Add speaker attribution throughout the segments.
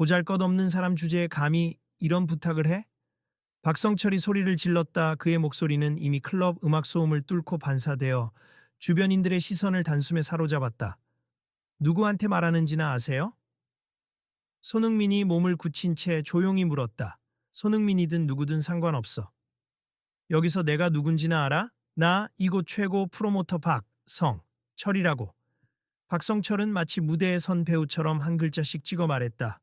Speaker 1: 보잘것없는 사람 주제에 감히 이런 부탁을 해? 박성철이 소리를 질렀다. 그의 목소리는 이미 클럽 음악 소음을 뚫고 반사되어 주변인들의 시선을 단숨에 사로잡았다. 누구한테 말하는지나 아세요? 손흥민이 몸을 굳힌 채 조용히 물었다. 손흥민이든 누구든 상관없어. 여기서 내가 누군지나 알아? 나 이곳 최고 프로모터 박성철이라고. 박성철은 마치 무대에 선 배우처럼 한 글자씩 찍어 말했다.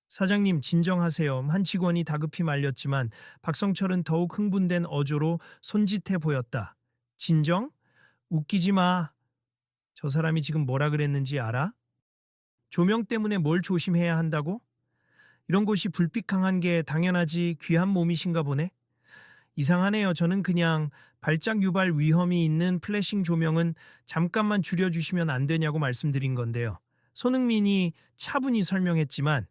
Speaker 1: 사장님 진정하세요. 한 직원이 다급히 말렸지만 박성철은 더욱 흥분된 어조로 손짓해 보였다. 진정? 웃기지 마. 저 사람이 지금 뭐라 그랬는지 알아? 조명 때문에 뭘 조심해야 한다고? 이런 곳이 불빛 강한 게 당연하지 귀한 몸이신가 보네. 이상하네요. 저는 그냥 발작 유발 위험이 있는 플래싱 조명은 잠깐만 줄여주시면 안 되냐고 말씀드린 건데요. 손흥민이 차분히 설명했지만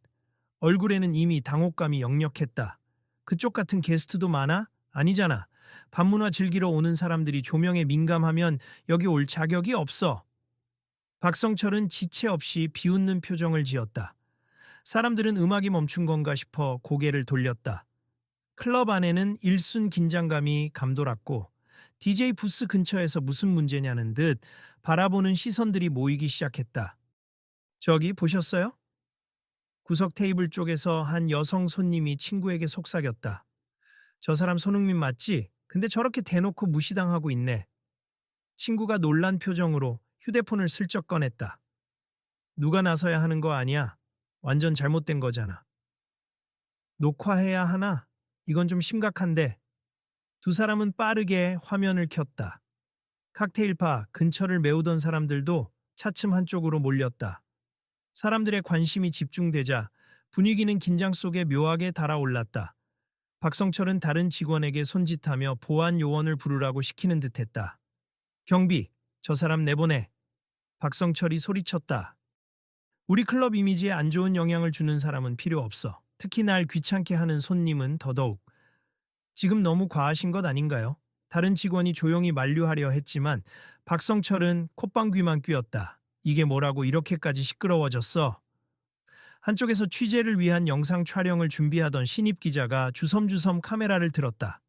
Speaker 1: 얼굴에는 이미 당혹감이 역력했다. 그쪽 같은 게스트도 많아? 아니잖아. 밤문화 즐기러 오는 사람들이 조명에 민감하면 여기 올 자격이 없어. 박성철은 지체 없이 비웃는 표정을 지었다. 사람들은 음악이 멈춘 건가 싶어 고개를 돌렸다. 클럽 안에는 일순 긴장감이 감돌았고 DJ 부스 근처에서 무슨 문제냐는 듯 바라보는 시선들이 모이기 시작했다. 저기 보셨어요? 구석 테이블 쪽에서 한 여성 손님이 친구에게 속삭였다. 저 사람 손흥민 맞지? 근데 저렇게 대놓고 무시당하고 있네. 친구가 놀란 표정으로 휴대폰을 슬쩍 꺼냈다. 누가 나서야 하는 거 아니야? 완전 잘못된 거잖아. 녹화해야 하나? 이건 좀 심각한데. 두 사람은 빠르게 화면을 켰다. 칵테일바 근처를 메우던 사람들도 차츰 한쪽으로 몰렸다. 사람들의 관심이 집중되자 분위기는 긴장 속에 묘하게 달아올랐다. 박성철은 다른 직원에게 손짓하며 보안 요원을 부르라고 시키는 듯했다. 경비, 저 사람 내보내. 박성철이 소리쳤다. 우리 클럽 이미지에 안 좋은 영향을 주는 사람은 필요 없어. 특히 날 귀찮게 하는 손님은 더더욱. 지금 너무 과하신 것 아닌가요? 다른 직원이 조용히 만류하려 했지만 박성철은 콧방귀만 뀌었다. 이게 뭐라고 이렇게까지 시끄러워졌어? 한쪽에서 취재를 위한 영상 촬영을 준비하던 신입 기자가 주섬주섬 카메라를 들었다.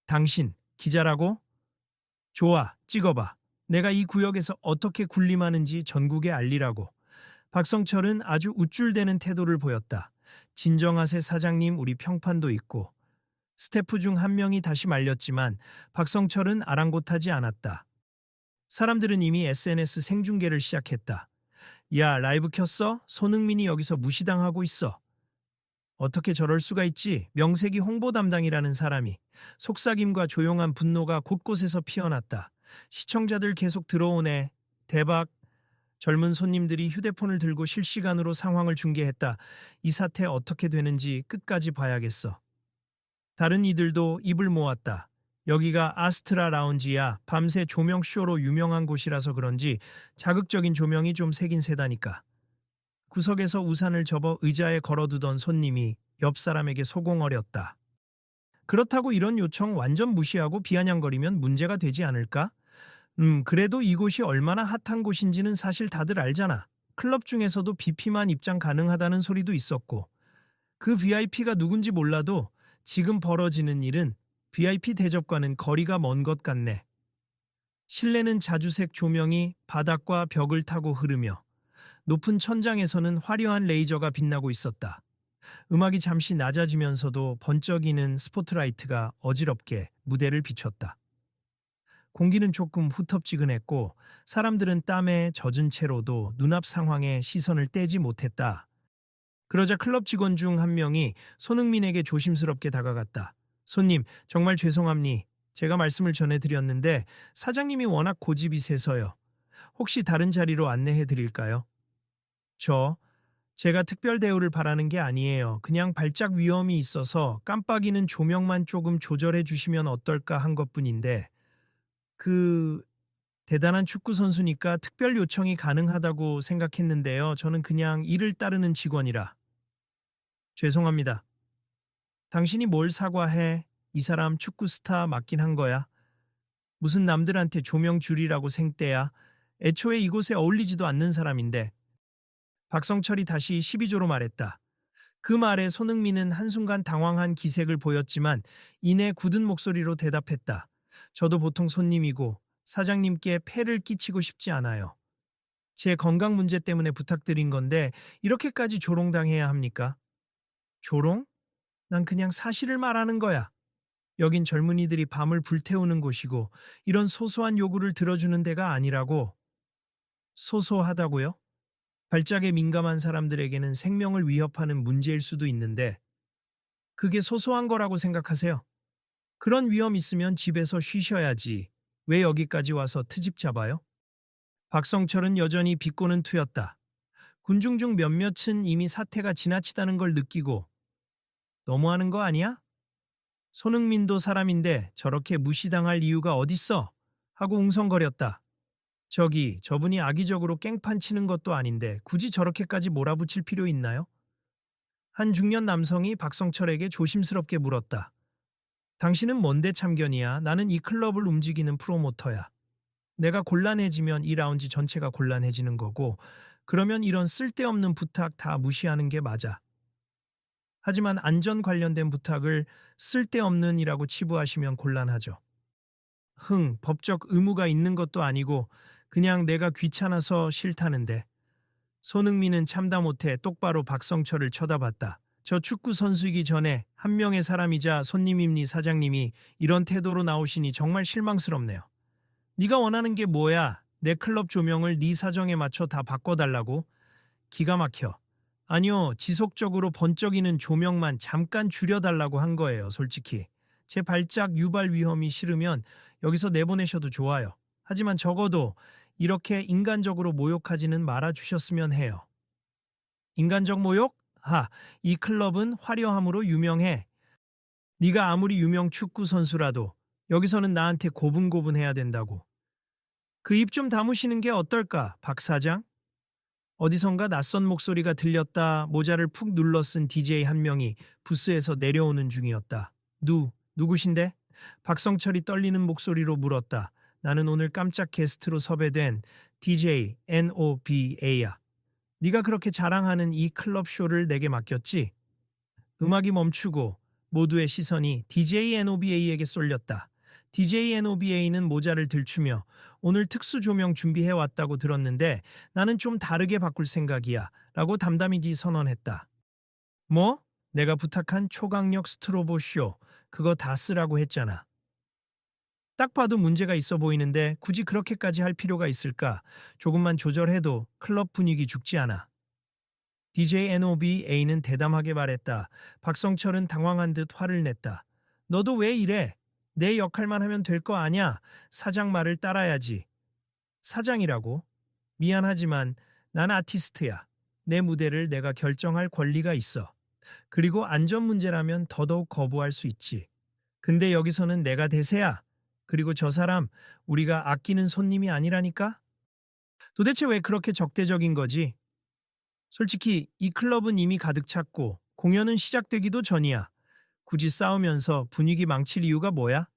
Speaker 1: 당신, 기자라고? 좋아, 찍어봐. 내가 이 구역에서 어떻게 군림하는지 전국에 알리라고. 박성철은 아주 우쭐대는 태도를 보였다. 진정하세 사장님, 우리 평판도 있고. 스태프 중 한 명이 다시 말렸지만 박성철은 아랑곳하지 않았다. 사람들은 이미 SNS 생중계를 시작했다. 야, 라이브 켰어? 손흥민이 여기서 무시당하고 있어. 어떻게 저럴 수가 있지? 명색이 홍보 담당이라는 사람이. 속삭임과 조용한 분노가 곳곳에서 피어났다. 시청자들 계속 들어오네. 대박. 젊은 손님들이 휴대폰을 들고 실시간으로 상황을 중계했다. 이 사태 어떻게 되는지 끝까지 봐야겠어. 다른 이들도 입을 모았다. 여기가 아스트라 라운지야. 밤새 조명쇼로 유명한 곳이라서 그런지 자극적인 조명이 좀 세긴 세다니까. 구석에서 우산을 접어 의자에 걸어두던 손님이 옆 사람에게 소공어렸다. 그렇다고 이런 요청 완전 무시하고 비아냥거리면 문제가 되지 않을까? 그래도 이곳이 얼마나 핫한 곳인지는 사실 다들 알잖아. 클럽 중에서도 BP만 입장 가능하다는 소리도 있었고. 그 VIP가 누군지 몰라도 지금 벌어지는 일은 VIP 대접과는 거리가 먼 것 같네. 실내는 자주색 조명이 바닥과 벽을 타고 흐르며 높은 천장에서는 화려한 레이저가 빛나고 있었다. 음악이 잠시 낮아지면서도 번쩍이는 스포트라이트가 어지럽게 무대를 비췄다. 공기는 조금 후텁지근했고 사람들은 땀에 젖은 채로도 눈앞 상황에 시선을 떼지 못했다. 그러자 클럽 직원 중 한 명이 손흥민에게 조심스럽게 다가갔다. 손님, 정말 죄송합니. 제가 말씀을 전해드렸는데 사장님이 워낙 고집이 세서요. 혹시 다른 자리로 안내해 드릴까요? 제가 특별 대우를 바라는 게 아니에요. 그냥 발작 위험이 있어서 깜빡이는 조명만 조금 조절해 주시면 어떨까 한 것뿐인데 그 대단한 축구 선수니까 특별 요청이 가능하다고 생각했는데요. 저는 그냥 일을 따르는 직원이라. 죄송합니다. 당신이 뭘 사과해? 이 사람 축구 스타 맞긴 한 거야. 무슨 남들한테 조명 줄이라고 생떼야. 애초에 이곳에 어울리지도 않는 사람인데. 박성철이 다시 12조로 말했다. 그 말에 손흥민은 한순간 당황한 기색을 보였지만 이내 굳은 목소리로 대답했다. 저도 보통 손님이고 사장님께 폐를 끼치고 싶지 않아요. 제 건강 문제 때문에 부탁드린 건데 이렇게까지 조롱당해야 합니까? 조롱? 난 그냥 사실을 말하는 거야. 여긴 젊은이들이 밤을 불태우는 곳이고 이런 소소한 요구를 들어주는 데가 아니라고. 소소하다고요? 발작에 민감한 사람들에게는 생명을 위협하는 문제일 수도 있는데 그게 소소한 거라고 생각하세요? 그런 위험 있으면 집에서 쉬셔야지. 왜 여기까지 와서 트집 잡아요? 박성철은 여전히 비꼬는 투였다. 군중 중 몇몇은 이미 사태가 지나치다는 걸 느끼고 너무하는 거 아니야? 손흥민도 사람인데 저렇게 무시당할 이유가 어딨어? 하고 웅성거렸다. 저분이 악의적으로 깽판 치는 것도 아닌데 굳이 저렇게까지 몰아붙일 필요 있나요? 한 중년 남성이 박성철에게 조심스럽게 물었다. 당신은 뭔데 참견이야? 나는 이 클럽을 움직이는 프로모터야. 내가 곤란해지면 이 라운지 전체가 곤란해지는 거고, 그러면 이런 쓸데없는 부탁 다 무시하는 게 맞아. 하지만 안전 관련된 부탁을 쓸데없는이라고 치부하시면 곤란하죠. 법적 의무가 있는 것도 아니고 그냥 내가 귀찮아서 싫다는데. 손흥민은 참다 못해 똑바로 박성철을 쳐다봤다. 저 축구 선수이기 전에 한 명의 사람이자 손님입니 사장님이 이런 태도로 나오시니 정말 실망스럽네요. 네가 원하는 게 뭐야? 내 클럽 조명을 네 사정에 맞춰 다 바꿔달라고? 기가 막혀. 아니요, 지속적으로 번쩍이는 조명만 잠깐 줄여달라고 한 거예요, 솔직히. 제 발작 유발 위험이 싫으면 여기서 내보내셔도 좋아요. 하지만 적어도 이렇게 인간적으로 모욕하지는 말아주셨으면 해요. 인간적 모욕? 이 클럽은 화려함으로 유명해. 네가 아무리 유명 축구 선수라도 여기서는 나한테 고분고분해야 된다고. 그 입 좀 다무시는 게 어떨까, 박 사장? 어디선가 낯선 목소리가 들렸다. 모자를 푹 눌러 쓴 DJ 한 명이 부스에서 내려오는 중이었다. 누구신데? 박성철이 떨리는 목소리로 물었다. 나는 오늘 깜짝 게스트로 섭외된 DJ NOBA야. 네가 그렇게 자랑하는 이 클럽 쇼를 내게 맡겼지? 음악이 멈추고 모두의 시선이 DJ NOBA에게 쏠렸다. DJ NOBA는 모자를 들추며 오늘 특수 조명 준비해 왔다고 들었는데 나는 좀 다르게 바꿀 생각이야 라고 담담히 선언했다. 뭐? 내가 부탁한 초강력 스트로보 쇼 그거 다 쓰라고 했잖아. 딱 봐도 문제가 있어 보이는데 굳이 그렇게까지 할 필요가 있을까? 조금만 조절해도 클럽 분위기 죽지 않아. DJ NOBA는 대담하게 말했다. 박성철은 당황한 듯 화를 냈다. 너도 왜 이래? 내 역할만 하면 될 거 아냐? 사장 말을 따라야지. 사장이라고? 미안하지만 난 아티스트야. 내 무대를 내가 결정할 권리가 있어. 그리고 안전 문제라면 더더욱 거부할 수 있지. 근데 여기서는 내가 대세야. 그리고 저 사람 우리가 아끼는 손님이 아니라니까? 도대체 왜 그렇게 적대적인 거지? 솔직히 이 클럽은 이미 가득 찼고 공연은 시작되기도 전이야. 굳이 싸우면서 분위기 망칠 이유가 뭐야?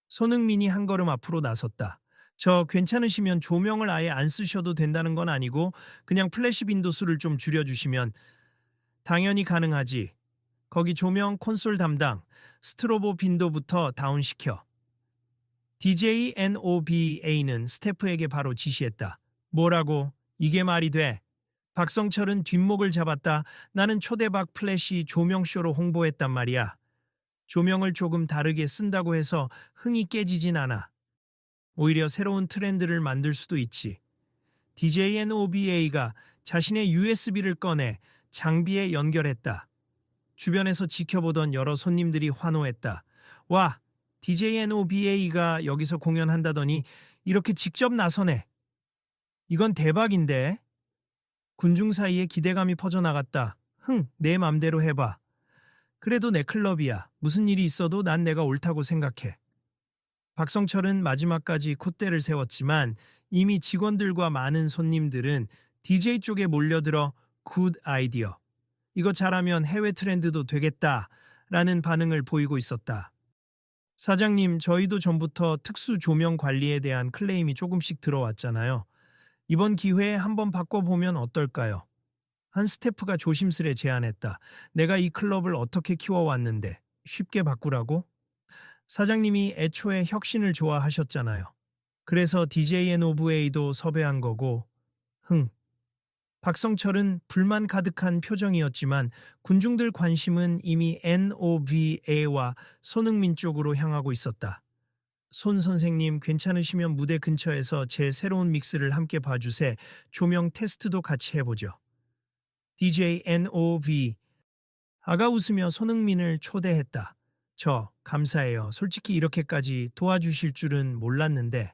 Speaker 1: 손흥민이 한 걸음 앞으로 나섰다. 저 괜찮으시면 조명을 아예 안 쓰셔도 된다는 건 아니고 그냥 플래시 빈도수를 좀 줄여주시면 당연히 가능하지. 거기 조명 콘솔 담당 스트로보 빈도부터 다운시켜. DJ NOBA는 스태프에게 바로 지시했다. 뭐라고? 이게 말이 돼? 박성철은 뒷목을 잡았다. 나는 초대박 플래시 조명쇼로 홍보했단 말이야. 조명을 조금 다르게 쓴다고 해서 흥이 깨지진 않아. 오히려 새로운 트렌드를 만들 수도 있지. DJNOBA가 자신의 USB를 꺼내 장비에 연결했다. 주변에서 지켜보던 여러 손님들이 환호했다. 와, DJNOBA가 여기서 공연한다더니 이렇게 직접 나서네. 이건 대박인데? 군중 사이에 기대감이 퍼져나갔다. 내 맘대로 해봐. 그래도 내 클럽이야. 무슨 일이 있어도 난 내가 옳다고 생각해. 박성철은 마지막까지 콧대를 세웠지만 이미 직원들과 많은 손님들은 DJ 쪽에 몰려들어 굿 아이디어. 이거 잘하면 해외 트렌드도 되겠다. 라는 반응을 보이고 있었다. 사장님, 저희도 전부터 특수 조명 관리에 대한 클레임이 조금씩 들어왔잖아요. 이번 기회에 한번 바꿔보면 어떨까요? 한 스태프가 조심스레 제안했다. 내가 이 클럽을 어떻게 키워왔는데 쉽게 바꾸라고? 사장님이 애초에 혁신을 좋아하셨잖아요. 그래서 DJNOVA도 섭외한 거고, 흥. 박성철은 불만 가득한 표정이었지만 군중들 관심은 이미 NOVA와 손흥민 쪽으로 향하고 있었다. 손 선생님 괜찮으시면 무대 근처에서 제 새로운 믹스를 함께 봐주세. 조명 테스트도 같이 해보죠. DJ NOV 아가 웃으며 손흥민을 초대했다. 저 감사해요. 솔직히 이렇게까지 도와주실 줄은 몰랐는데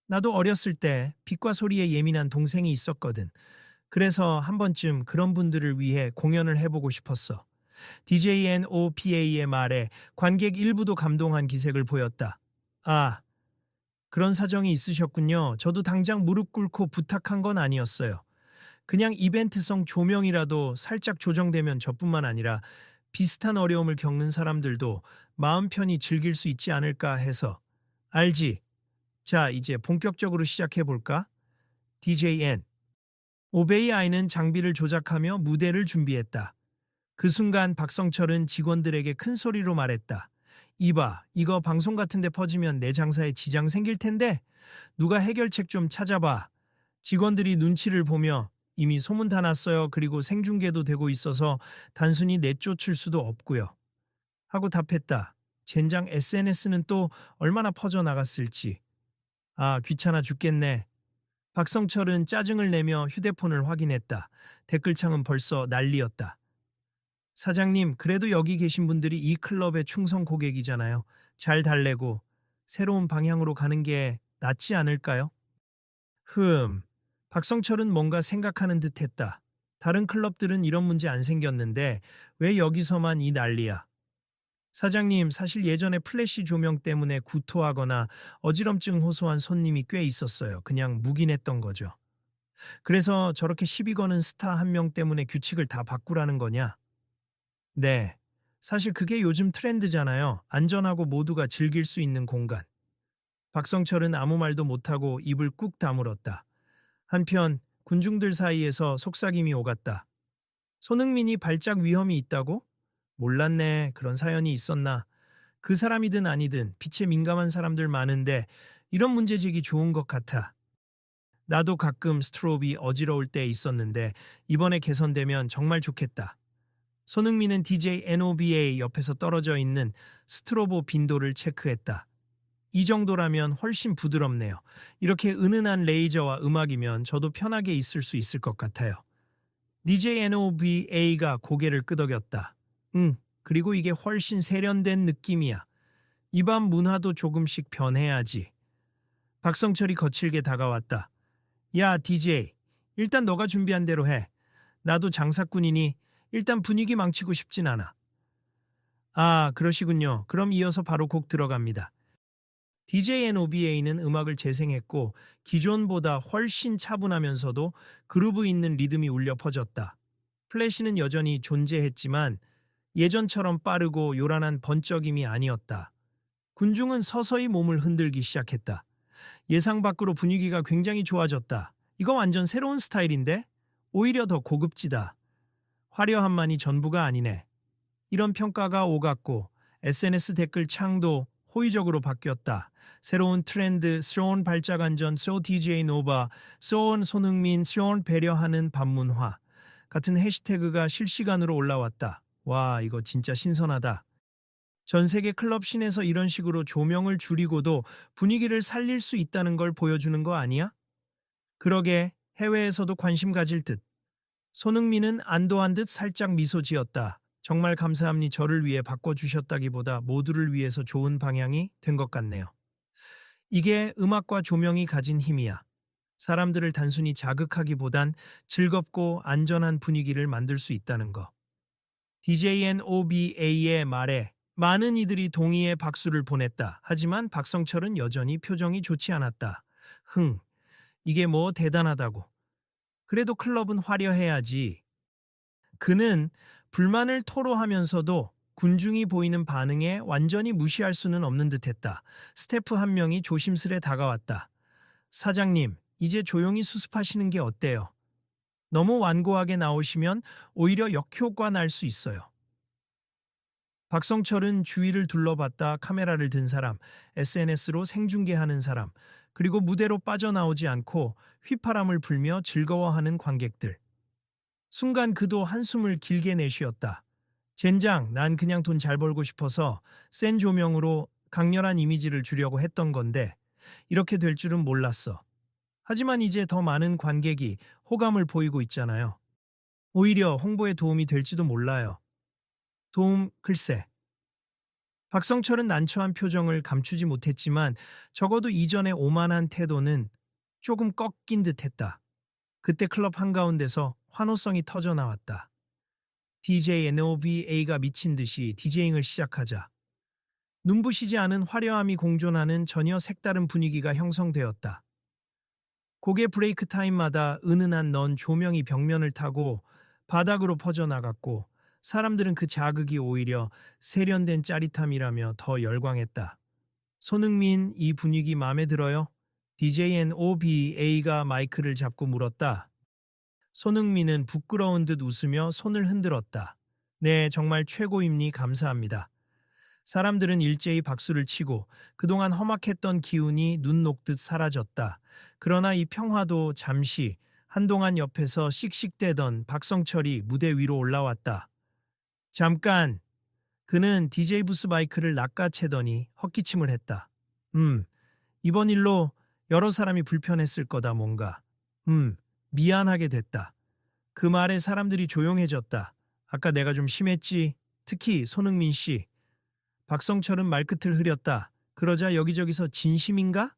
Speaker 1: 나도 어렸을 때 빛과 소리에 예민한 동생이 있었거든. 그래서 한 번쯤 그런 분들을 위해 공연을 해보고 싶었어. DJNOPA의 말에 관객 일부도 감동한 기색을 보였다. 아, 그런 사정이 있으셨군요. 저도 당장 무릎 꿇고 부탁한 건 아니었어요. 그냥 이벤트성 조명이라도 살짝 조정되면 저뿐만 아니라 비슷한 어려움을 겪는 사람들도 마음 편히 즐길 수 있지 않을까 해서. 알지? 자, 이제 본격적으로 시작해 볼까? DJN. 오베이 아이는 장비를 조작하며 무대를 준비했다. 그 순간 박성철은 직원들에게 큰 소리로 말했다. 이봐, 이거 방송 같은 데 퍼지면 내 장사에 지장 생길 텐데 누가 해결책 좀 찾아봐. 직원들이 눈치를 보며 이미 소문 다 났어요. 그리고 생중계도 되고 있어서 단순히 내쫓을 수도 없고요. 하고 답했다. 젠장 SNS는 또 얼마나 퍼져나갔을지. 아, 귀찮아 죽겠네. 박성철은 짜증을 내며 휴대폰을 확인했다. 댓글창은 벌써 난리였다. 사장님, 그래도 여기 계신 분들이 이 클럽의 충성 고객이잖아요. 잘 달래고 새로운 방향으로 가는 게 낫지 않을까요? 박성철은 뭔가 생각하는 듯 했다. 다른 클럽들은 이런 문제 안 생겼는데 왜 여기서만 이 난리야? 사장님, 사실 예전에 플래시 조명 때문에 구토하거나 어지럼증 호소한 손님이 꽤 있었어요. 그냥 묵인했던 거죠. 그래서 저렇게 시비 거는 스타 한 명 때문에 규칙을 다 바꾸라는 거냐? 네. 사실 그게 요즘 트렌드잖아요. 안전하고 모두가 즐길 수 있는 공간. 박성철은 아무 말도 못하고 입을 꾹 다물었다. 한편 군중들 사이에서 속삭임이 오갔다. 손흥민이 발작 위험이 있다고? 몰랐네. 그런 사연이 있었나. 그 사람이든 아니든 빛에 민감한 사람들 많은데 이런 문제제기 좋은 것 같아. 나도 가끔 스트로브이 어지러울 때 있었는데 이번에 개선되면 정말 좋겠다. 손흥민은 DJ NOBA 옆에서 떨어져 있는 스트로보 빈도를 체크했다. 이 정도라면 훨씬 부드럽네요. 이렇게 은은한 레이저와 음악이면 저도 편하게 있을 수 있을 것 같아요. DJ NOBA가 고개를 끄덕였다. 그리고 이게 훨씬 세련된 느낌이야. 이 밤 문화도 조금씩 변해야지. 박성철이 거칠게 다가왔다. 야, DJ. 일단 너가 준비한 대로 해. 나도 장사꾼이니 일단 분위기 망치고 싶진 않아. 아, 그러시군요. 그럼 이어서 바로 곡 들어갑니다. DJNOBA는 음악을 재생했고 기존보다 훨씬 차분하면서도 그루브 있는 리듬이 울려 퍼졌다. 플래시는 여전히 존재했지만 예전처럼 빠르고 요란한 번쩍임이 아니었다. 군중은 서서히 몸을 흔들기 시작했다. 예상 밖으로 분위기가 굉장히 좋아졌다. 이거 완전 새로운 스타일인데? 오히려 더 고급지다. 화려함만이 전부가 아니네. 이런 평가가 오갔고 SNS 댓글 창도 호의적으로 바뀌었다. 새로운 트렌드, 스러운 발작 안전, 소 DJ 노바, 소원 손흥민, 스러운 배려하는 반문화 같은 해시태그가 실시간으로 올라왔다. 와, 이거 진짜 신선하다. 전 세계 클럽 씬에서 이런 식으로 조명을 줄이고도 분위기를 살릴 수 있다는 걸 보여주는 거 아니야? 그러게 해외에서도 관심 가질 듯. 손흥민은 안도한 듯 살짝 미소 지었다. 정말 감사합니 저를 위해 바꿔주셨다기보다 모두를 위해서 좋은 방향이 된 것 같네요. 이게 음악과 조명이 가진 힘이야. 사람들을 단순히 자극하기보단 즐겁고 안전한 분위기를 만들 수 있다는 거. DJNOBA의 말에 많은 이들이 동의의 박수를 보냈다. 하지만 박성철은 여전히 표정이 좋지 않았다. 이게 뭐 대단하다고. 그래도 클럽은 화려해야지. 그는 불만을 토로하면서도 군중이 보이는 반응에 완전히 무시할 수는 없는 듯했다. 스태프 한 명이 조심스레 다가왔다. 사장님, 이제 조용히 수습하시는 게 어때요? 너무 완고하게 나오시면 오히려 역효과 날 수 있어요. 박성철은 주위를 둘러봤다 카메라를 든 사람, SNS로 생중계하는 사람, 그리고 무대로 빠져나오지 않고 휘파람을 불며 즐거워하는 관객들. 순간 그도 한숨을 길게 내쉬었다. 젠장, 난 그냥 돈 잘 벌고 싶어서 센 조명으로 강렬한 이미지를 주려고 했던 건데 이렇게 될 줄은 몰랐어. 하지만 이제 더 많은 관객이 호감을 보이고 있잖아요. 오히려 홍보에 도움이 될지도 몰라요. 도움, 글쎄. 박성철은 난처한 표정을 감추지 못했지만 적어도 이전의 오만한 태도는 조금 꺾인 듯했다. 그때 클럽 한가운데서 환호성이 터져 나왔다. DJ NOVA가 미친 듯이 디제잉을 시작하자 눈부시지 않은 화려함이 공존하는 전혀 색다른 분위기가 형성되었다. 고개 브레이크 타임마다 은은한 넌 조명이 벽면을 타고 바닥으로 퍼져나갔고 사람들은 그 자극이 오히려 세련된 짜릿함이라며 더 열광했다. 손흥민, 이 분위기 마음에 들어요? DJNOBA가 마이크를 잡고 물었다. 손흥민은 부끄러운 듯 웃으며 손을 흔들었다. 네, 정말 최고입니 감사합니다. 사람들은 일제히 박수를 치고 그동안 험악했던 기운이 눈 녹듯 사라졌다. 그러나 이 평화도 잠시 한동안 옆에서 씩씩대던 박성철이 무대 위로 올라왔다. 잠깐! 그는 DJ 부스 마이크를 낚아채더니 헛기침을 했다. 이번 일로 여러 사람이 불편했을 거다 뭔가. 음, 미안하게 됐다. 그 말에 사람들이 조용해졌다. 아까 내가 좀 심했지. 특히 손흥민 씨. 박성철은 말끝을 흐렸다. 그러자 여기저기서 진심인가?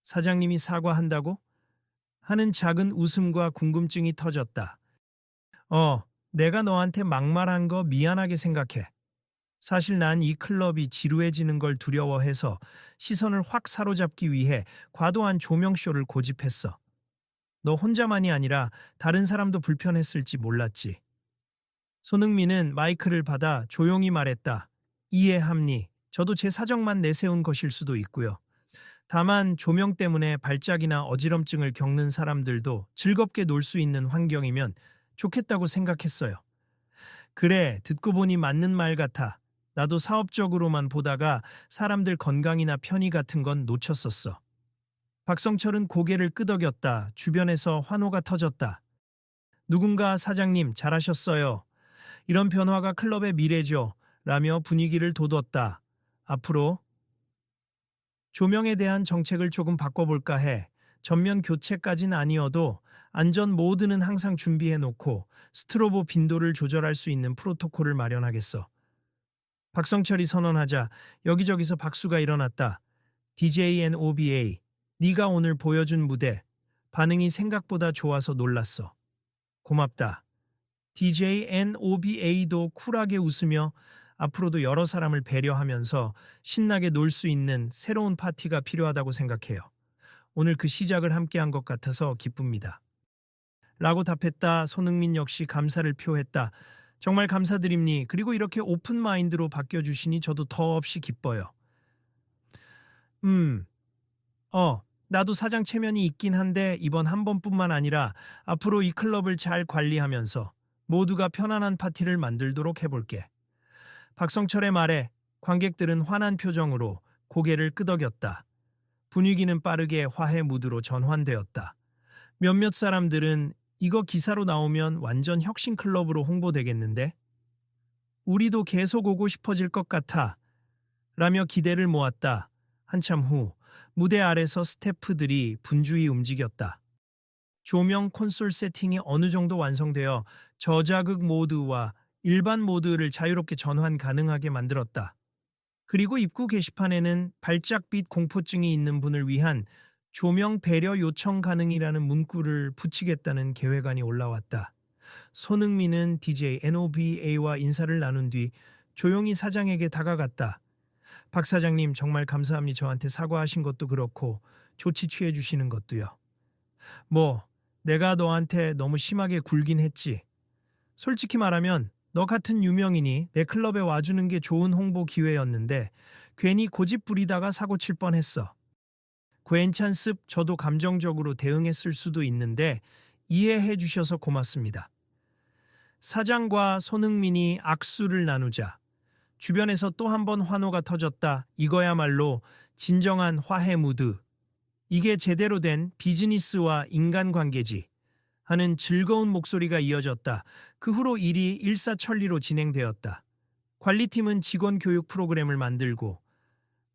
Speaker 1: 사장님이 사과한다고? 하는 작은 웃음과 궁금증이 터졌다. 내가 너한테 막말한 거 미안하게 생각해. 사실 난 이 클럽이 지루해지는 걸 두려워해서 시선을 확 사로잡기 위해 과도한 조명쇼를 고집했어. 너 혼자만이 아니라 다른 사람도 불편했을지 몰랐지. 손흥민은 마이크를 받아 조용히 말했다. 이해합니. 저도 제 사정만 내세운 것일 수도 있고요. 다만 조명 때문에 발작이나 어지럼증을 겪는 사람들도 즐겁게 놀 수 있는 환경이면 좋겠다고 생각했어요. 그래, 듣고 보니 맞는 말 같아. 나도 사업적으로만 보다가 사람들 건강이나 편의 같은 건 놓쳤었어. 박성철은 고개를 끄덕였다. 주변에서 환호가 터졌다. 누군가 사장님 잘하셨어요. 이런 변화가 클럽의 미래죠. 라며 분위기를 돋웠다. 앞으로 조명에 대한 정책을 조금 바꿔볼까 해. 전면 교체까진 아니어도 안전 모드는 항상 준비해 놓고 스트로보 빈도를 조절할 수 있는 프로토콜을 마련하겠어. 박성철이 선언하자 여기저기서 박수가 일어났다. DJNOBA, 네가 오늘 보여준 무대 반응이 생각보다 좋아서 놀랐어. 고맙다. DJNOBA도 쿨하게 웃으며 앞으로도 여러 사람을 배려하면서 신나게 놀 수 있는 새로운 파티가 필요하다고 생각해요. 오늘 그 시작을 함께한 것 같아서 기쁩니다. 라고 답했다. 손흥민 역시 감사를 표했다. 정말 감사드립니. 그리고 이렇게 오픈 마인드로 바뀌어주시니 저도 더없이 기뻐요. 음, 나도 사장 체면이 있긴 한데 이번 한 번뿐만 아니라 앞으로 이 클럽을 잘 관리하면서 모두가 편안한 파티를 만들도록 해볼게. 박성철의 말에 관객들은 환한 표정으로 고개를 끄덕였다. 분위기는 빠르게 화해 무드로 전환되었다. 몇몇 사람들은 이거 기사로 나오면 완전 혁신 클럽으로 홍보되겠는데? 우리도 계속 오고 싶어질 것 같아. 라며 기대를 모았다. 한참 후 무대 아래서 스태프들이 분주히 움직였다. 조명 콘솔 세팅이 어느 정도 완성되어 저자극 모드와 일반 모드를 자유롭게 전환 가능하게 만들었다. 그리고 입구 게시판에는 발작빛 공포증이 있는 분을 위한 조명 배려 요청 가능이라는 문구를 붙이겠다는 계획안이 올라왔다. 손흥민은 DJ NOBA와 인사를 나눈 뒤 조용히 사장에게 다가갔다. 박 사장님 정말 감사합니다. 저한테 사과하신 것도 그렇고 조치 취해 주시는 것도요. 뭐 내가 너한테 너무 심하게 굴긴 했지. 솔직히 말하면 너 같은 유명인이 내 클럽에 와주는 게 좋은 홍보 기회였는데 괜히 고집 부리다가 사고 칠 뻔했어. 괜찮습. 저도 감정적으로 대응했을 수도 있는데 이해해 주셔서 고맙습니다. 사장과 손흥민이 악수를 나누자 주변에서 또 한 번 환호가 터졌다. 이거야말로 진정한 화해 무드. 이게 제대로 된 비즈니스와 인간관계지. 하는 즐거운 목소리가 이어졌다. 그 후로 일이 일사천리로 진행되었다. 관리팀은 직원 교육 프로그램을 만들고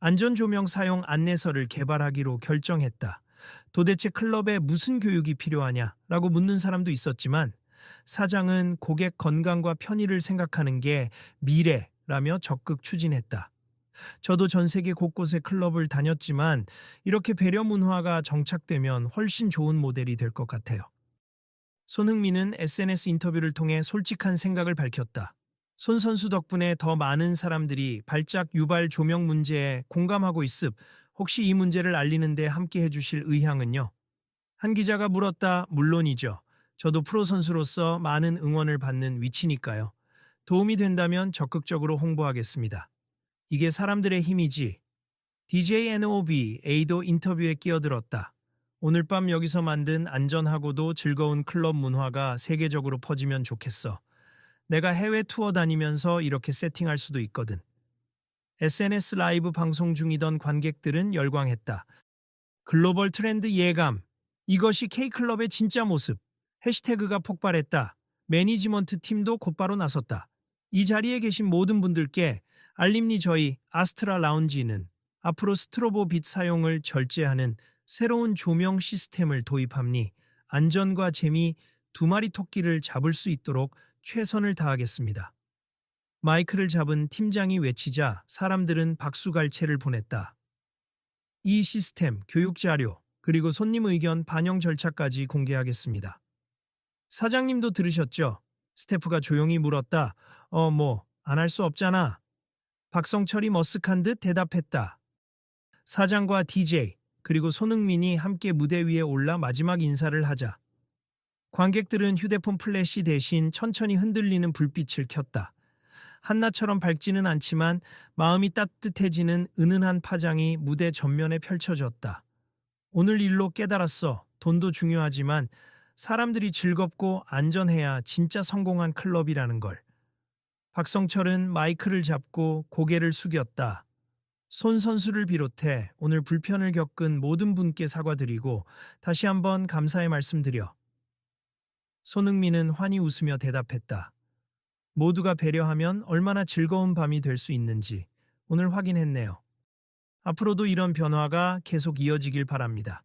Speaker 1: 안전조명 사용 안내서를 개발하기로 결정했다. 도대체 클럽에 무슨 교육이 필요하냐라고 묻는 사람도 있었지만 사장은 고객 건강과 편의를 생각하는 게 미래라며 적극 추진했다. 저도 전 세계 곳곳의 클럽을 다녔지만 이렇게 배려 문화가 정착되면 훨씬 좋은 모델이 될 것 같아요. 손흥민은 SNS 인터뷰를 통해 솔직한 생각을 밝혔다. 손 선수 덕분에 더 많은 사람들이 발작 유발 조명 문제에 공감하고 있습. 혹시 이 문제를 알리는데 함께 해주실 의향은요? 한 기자가 물었다. 물론이죠. 저도 프로 선수로서 많은 응원을 받는 위치니까요. 도움이 된다면 적극적으로 홍보하겠습니다. 이게 사람들의 힘이지. DJ NOBA도 인터뷰에 끼어들었다. 오늘 밤 여기서 만든 안전하고도 즐거운 클럽 문화가 세계적으로 퍼지면 좋겠어. 내가 해외 투어 다니면서 이렇게 세팅할 수도 있거든. SNS 라이브 방송 중이던 관객들은 열광했다. 글로벌 트렌드 예감. 이것이 K클럽의 진짜 모습. 해시태그가 폭발했다. 매니지먼트 팀도 곧바로 나섰다. 이 자리에 계신 모든 분들께 알림니 저희 아스트라 라운지는 앞으로 스트로보 빛 사용을 절제하는 새로운 조명 시스템을 도입함니 안전과 재미 두 마리 토끼를 잡을 수 있도록 최선을 다하겠습니다. 마이크를 잡은 팀장이 외치자 사람들은 박수갈채를 보냈다. 이 시스템, 교육 자료, 그리고 손님 의견 반영 절차까지 공개하겠습니다. 사장님도 들으셨죠? 스태프가 조용히 물었다. 안 할 수 없잖아. 박성철이 머쓱한 듯 대답했다. 사장과 DJ, 그리고 손흥민이 함께 무대 위에 올라 마지막 인사를 하자. 관객들은 휴대폰 플래시 대신 천천히 흔들리는 불빛을 켰다. 한낮처럼 밝지는 않지만 마음이 따뜻해지는 은은한 파장이 무대 전면에 펼쳐졌다. 오늘 일로 깨달았어. 돈도 중요하지만 사람들이 즐겁고 안전해야 진짜 성공한 클럽이라는 걸. 박성철은 마이크를 잡고 고개를 숙였다. 손 선수를 비롯해 오늘 불편을 겪은 모든 분께 사과드리고 다시 한번 감사의 말씀드려. 손흥민은 환히 웃으며 대답했다. 모두가 배려하면 얼마나 즐거운 밤이 될 수 있는지 오늘 확인했네요. 앞으로도 이런 변화가 계속 이어지길 바랍니다.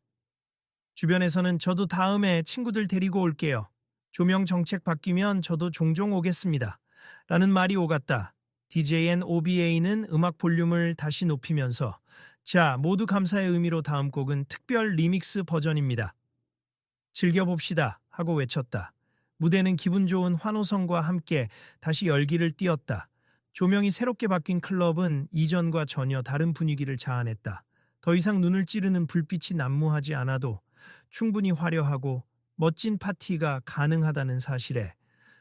Speaker 1: 주변에서는 저도 다음에 친구들 데리고 올게요. 조명 정책 바뀌면 저도 종종 오겠습니다. 라는 말이 오갔다. DJN OBA는 음악 볼륨을 다시 높이면서 자, 모두 감사의 의미로 다음 곡은 특별 리믹스 버전입니다. 즐겨봅시다 하고 외쳤다. 무대는 기분 좋은 환호성과 함께 다시 열기를 띠었다. 조명이 새롭게 바뀐 클럽은 이전과 전혀 다른 분위기를 자아냈다. 더 이상 눈을 찌르는 불빛이 난무하지 않아도 충분히 화려하고 멋진 파티가 가능하다는 사실에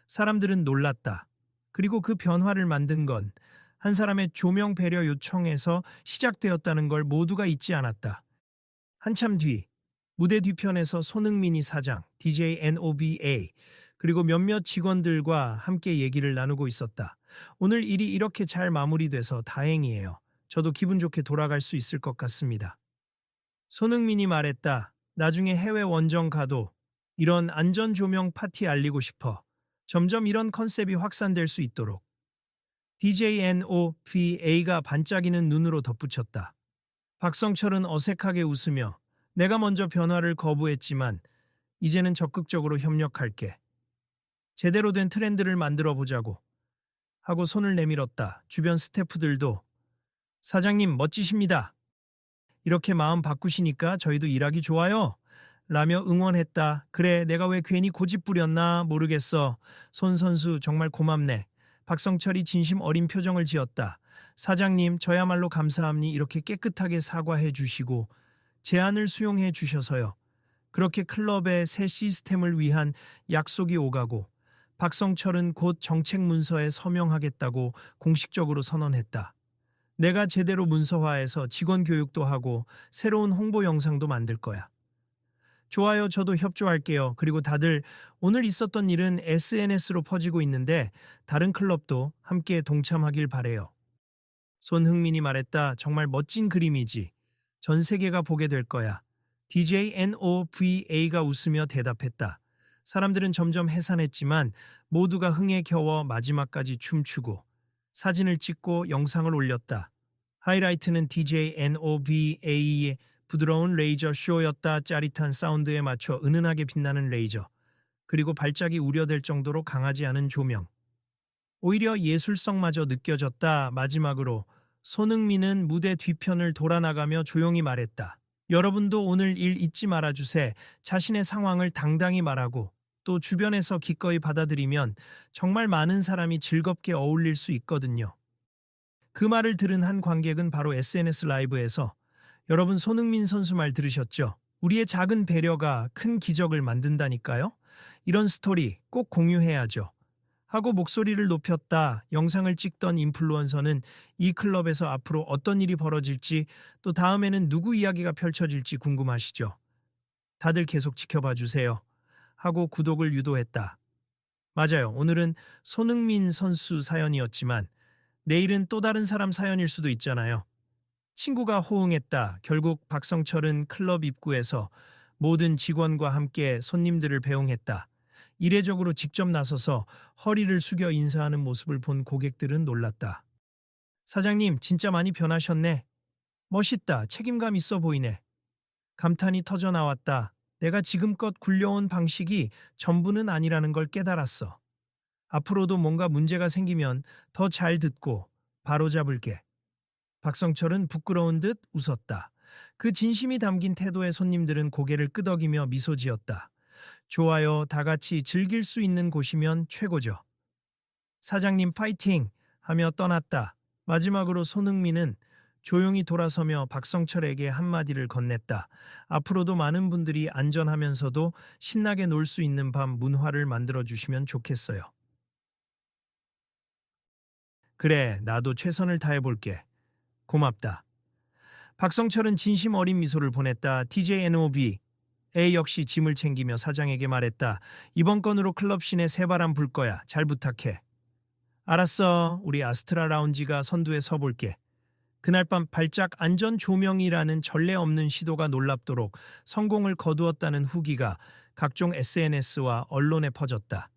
Speaker 1: 사람들은 놀랐다. 그리고 그 변화를 만든 건 한 사람의 조명 배려 요청에서 시작되었다는 걸 모두가 잊지 않았다. 한참 뒤 무대 뒤편에서 손흥민이 사장, DJ NOBA 그리고 몇몇 직원들과 함께 얘기를 나누고 있었다. 오늘 일이 이렇게 잘 마무리돼서 다행이에요. 저도 기분 좋게 돌아갈 수 있을 것 같습니다. 손흥민이 말했다. 나중에 해외 원정 가도 이런 안전 조명 파티 알리고 싶어. 점점 이런 컨셉이 확산될 수 있도록. DJNOVA가 반짝이는 눈으로 덧붙였다. 박성철은 어색하게 웃으며 내가 먼저 변화를 거부했지만 이제는 적극적으로 협력할게. 제대로 된 트렌드를 만들어 보자고 하고 손을 내밀었다. 주변 스태프들도 사장님 멋지십니다. 이렇게 마음 바꾸시니까 저희도 일하기 좋아요. 라며 응원했다. 그래, 내가 왜 괜히 고집 부렸나 모르겠어. 손 선수 정말 고맙네. 박성철이 진심 어린 표정을 지었다. 사장님, 저야말로 감사합니. 이렇게 깨끗하게 사과해 주시고 제안을 수용해 주셔서요. 그렇게 클럽의 새 시스템을 위한 약속이 오가고 박성철은 곧 정책 문서에 서명하겠다고 공식적으로 선언했다. 내가 제대로 문서화해서 직원 교육도 하고 새로운 홍보 영상도 만들 거야. 좋아요, 저도 협조할게요. 그리고 다들 오늘 있었던 일은 SNS로 퍼지고 있는데 다른 클럽도 함께 동참하길 바래요. 손흥민이 말했다. 정말 멋진 그림이지. 전 세계가 보게 될 거야. DJ NOVA가 웃으며 대답했다. 사람들은 점점 해산했지만 모두가 흥에 겨워 마지막까지 춤추고 사진을 찍고 영상을 올렸다. 하이라이트는 DJ NOVA의 부드러운 레이저 쇼였다. 짜릿한 사운드에 맞춰 은은하게 빛나는 레이저. 그리고 발작이 우려될 정도로 강하지 않은 조명. 오히려 예술성마저 느껴졌다. 마지막으로 손흥민은 무대 뒤편을 돌아나가며 조용히 말했다. 여러분도 오늘 일 잊지 말아주세. 자신의 상황을 당당히 말하고 또 주변에서 기꺼이 받아들이면 정말 많은 사람이 즐겁게 어울릴 수 있거든요. 그 말을 들은 한 관객은 바로 SNS 라이브에서 여러분 손흥민 선수 말 들으셨죠? 우리의 작은 배려가 큰 기적을 만든다니까요? 이런 스토리 꼭 공유해야죠. 하고 목소리를 높였다. 영상을 찍던 인플루언서는 이 클럽에서 앞으로 어떤 일이 벌어질지 또 다음에는 누구 이야기가 펼쳐질지 궁금하시죠? 다들 계속 지켜봐 주세요. 하고 구독을 유도했다. 맞아요. 오늘은 손흥민 선수 사연이었지만 내일은 또 다른 사람 사연일 수도 있잖아요. 친구가 호응했다. 결국 박성철은 클럽 입구에서 모든 직원과 함께 손님들을 배웅했다. 이례적으로 직접 나서서 허리를 숙여 인사하는 모습을 본 고객들은 놀랐다. 사장님, 진짜 많이 변하셨네. 멋있다. 책임감 있어 보이네. 감탄이 터져 나왔다. 내가 지금껏 굴려온 방식이 전부는 아니라는 걸 깨달았어. 앞으로도 뭔가 문제가 생기면 더 잘 듣고 바로잡을게. 박성철은 부끄러운 듯 웃었다. 그 진심이 담긴 태도에 손님들은 고개를 끄덕이며 미소 지었다. 좋아요, 다 같이 즐길 수 있는 곳이면 최고죠. 사장님 파이팅! 하며 떠났다. 마지막으로 손흥민은 조용히 돌아서며 박성철에게 한마디를 건넸다. 앞으로도 많은 분들이 안전하면서도 신나게 놀 수 있는 밤 문화를 만들어 주시면 좋겠어요. 그래, 나도 최선을 다해볼게. 고맙다. 박성철은 진심 어린 미소를 보냈다. TJNOB A 역시 짐을 챙기며 사장에게 말했다. 이번 건으로 클럽 씬에 새바람 불 거야. 잘 부탁해. 알았어. 우리 아스트라 라운지가 선두에 서볼게. 그날 밤 발작 안전 조명이라는 전례 없는 시도가 놀랍도록 성공을 거두었다는 후기가 각종 SNS와 언론에 퍼졌다.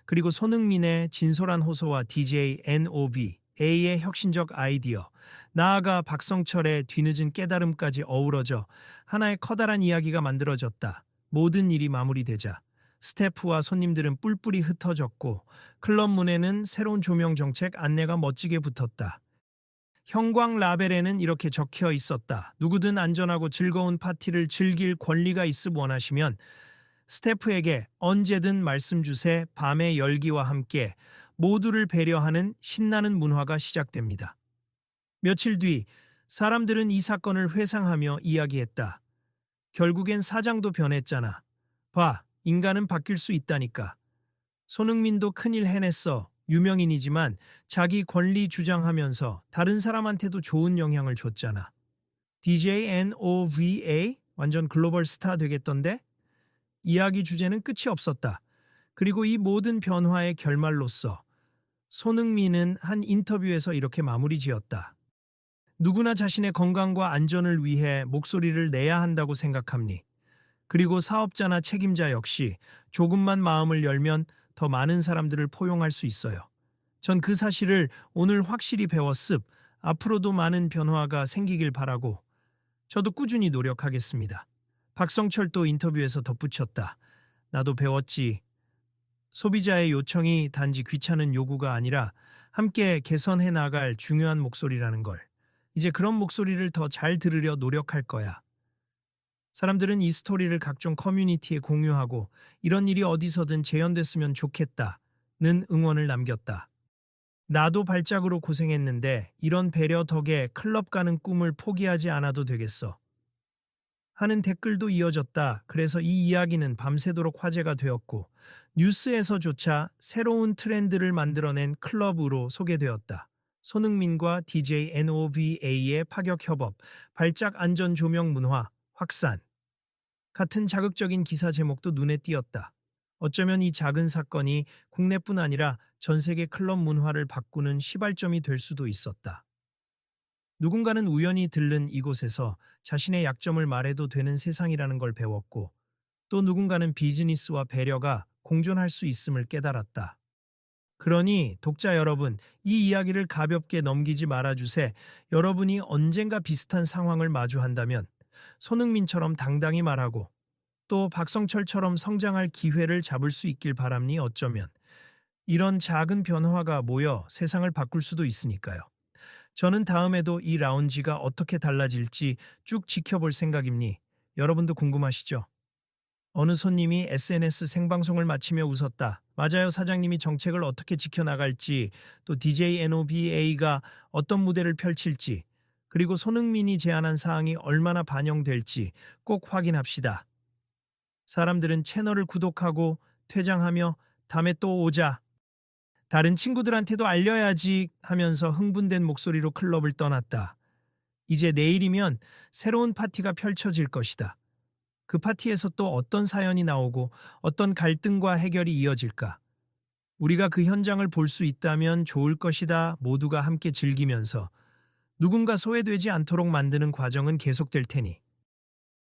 Speaker 1: 그리고 손흥민의 진솔한 호소와 DJ NOV A의 혁신적 아이디어, 나아가 박성철의 뒤늦은 깨달음까지 어우러져 하나의 커다란 이야기가 만들어졌다. 모든 일이 마무리되자 스태프와 손님들은 뿔뿔이 흩어졌고 클럽 문에는 새로운 조명 정책 안내가 멋지게 붙었다. 형광 라벨에는 이렇게 적혀 있었다. 누구든 안전하고 즐거운 파티를 즐길 권리가 있음 원하시면 스태프에게 언제든 말씀 주세. 밤의 열기와 함께 모두를 배려하는 신나는 문화가 시작됩니다. 며칠 뒤 사람들은 이 사건을 회상하며 이야기했다. 결국엔 사장도 변했잖아. 봐, 인간은 바뀔 수 있다니까. 손흥민도 큰일 해냈어. 유명인이지만 자기 권리 주장하면서 다른 사람한테도 좋은 영향을 줬잖아. DJ NOVA 완전 글로벌 스타 되겠던데? 이야기 주제는 끝이 없었다. 그리고 이 모든 변화의 결말로서 손흥민은 한 인터뷰에서 이렇게 마무리 지었다. 누구나 자신의 건강과 안전을 위해 목소리를 내야 한다고 생각합니. 그리고 사업자나 책임자 역시 조금만 마음을 열면 더 많은 사람들을 포용할 수 있어요. 전 그 사실을 오늘 확실히 배웠습. 앞으로도 많은 변화가 생기길 바라고 저도 꾸준히 노력하겠습니다. 박성철도 인터뷰에서 덧붙였다. 나도 배웠지. 소비자의 요청이 단지 귀찮은 요구가 아니라 함께 개선해 나갈 중요한 목소리라는 걸. 이제 그런 목소리를 더 잘 들으려 노력할 거야. 사람들은 이 스토리를 각종 커뮤니티에 공유하고 이런 일이 어디서든 재현됐으면 좋겠다는 응원을 남겼다. 나도 발작으로 고생했는데 이런 배려 덕에 클럽 가는 꿈을 포기하지 않아도 되겠어. 하는 댓글도 이어졌다. 그래서 이 이야기는 밤새도록 화제가 되었고 뉴스에서조차 새로운 트렌드를 만들어낸 클럽으로 소개되었다. 손흥민과 DJ NOVA의 파격 협업, 발작 안전 조명 문화 확산. 같은 자극적인 기사 제목도 눈에 띄었다. 어쩌면 이 작은 사건이 국내뿐 아니라 전 세계 클럽 문화를 바꾸는 시발점이 될 수도 있었다. 누군가는 우연히 들른 이곳에서 자신의 약점을 말해도 되는 세상이라는 걸 배웠고, 또 누군가는 비즈니스와 배려가 공존할 수 있음을 깨달았다. 그러니 독자 여러분, 이 이야기를 가볍게 넘기지 말아주세. 여러분이 언젠가 비슷한 상황을 마주한다면 손흥민처럼 당당히 말하고 또 박성철처럼 성장할 기회를 잡을 수 있길 바람니. 어쩌면 이런 작은 변화가 모여 세상을 바꿀 수도 있으니까요. 저는 다음에도 이 라운지가 어떻게 달라질지 쭉 지켜볼 생각입니. 여러분도 궁금하시죠? 어느 손님이 SNS 생방송을 마치며 웃었다. 맞아요, 사장님이 정책을 어떻게 지켜나갈지, 또 DJ NOBA가 어떤 무대를 펼칠지, 그리고 손흥민이 제안한 사항이 얼마나 반영될지 꼭 확인합시다. 사람들은 채널을 구독하고 퇴장하며 다음에 또 오자, 다른 친구들한테도 알려야지 하면서 흥분된 목소리로 클럽을 떠났다. 이제 내일이면 새로운 파티가 펼쳐질 것이다. 그 파티에서 또 어떤 사연이 나오고 어떤 갈등과 해결이 이어질까? 우리가 그 현장을 볼 수 있다면 좋을 것이다. 모두가 함께 즐기면서 누군가 소외되지 않도록 만드는 과정은 계속될 테니